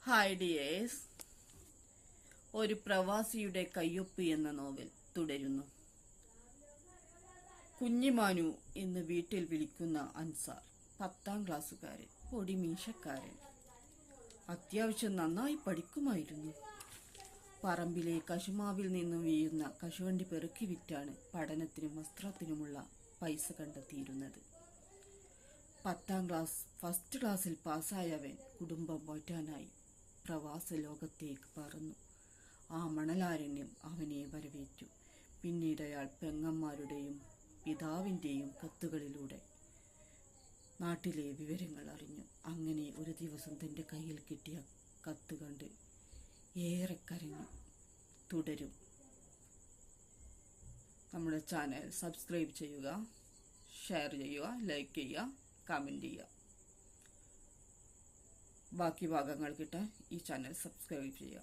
Hi dears, ഒരു പ്രവാസിയുടെ കയ്യൊപ്പ് എന്ന നോവൽ തുടരുന്നു. കുഞ്ഞിമാനു എന്ന് വീട്ടിൽ വിളിക്കുന്ന അൻസാർ 10ാം ക്ലാസ്സുകാരൻ, പൊടിമീശക്കാരൻ. അത്യാവശ്യം നന്നായി പഠിക്കുമായിരുന്നു. പറമ്പിലെ കശുമാവിൽ നിന്നും വീഴുന്ന കശുവണ്ടി പെറുക്കി വിറ്റാണ് പഠനത്തിനും വസ്ത്രത്തിനുമുള്ള പൈസ കണ്ടെത്തിയിരുന്നത്. 10ാം ക്ലാസ് ഫസ്റ്റ് ക്ലാസ്സിൽ പാസ്സായവൻ കുടുംബം പോറ്റാനായി പ്രവാസ ലോകത്തേക്ക് പറന്നു. ആ മണലാരണ്യം അവനെ വരവേറ്റു. പിന്നീട് അയാൾ പെങ്ങന്മാരുടെയും പിതാവിൻ്റെയും കത്തുകളിലൂടെ നാട്ടിലെ വിവരങ്ങൾ അറിഞ്ഞു. അങ്ങനെ ഒരു ദിവസം തൻ്റെ കയ്യിൽ കിട്ടിയ കത്ത് കണ്ട് ഏറെ കരഞ്ഞു. തുടരും. നമ്മുടെ ചാനൽ സബ്സ്ക്രൈബ് ചെയ്യുക, ഷെയർ ചെയ്യുക, ലൈക്ക് ചെയ്യുക, കമൻറ്റ് ചെയ്യുക. ബാക്കി ഭാഗങ്ങൾ കിട്ടാൻ ഈ ചാനൽ സബ്സ്ക്രൈബ് ചെയ്യുക.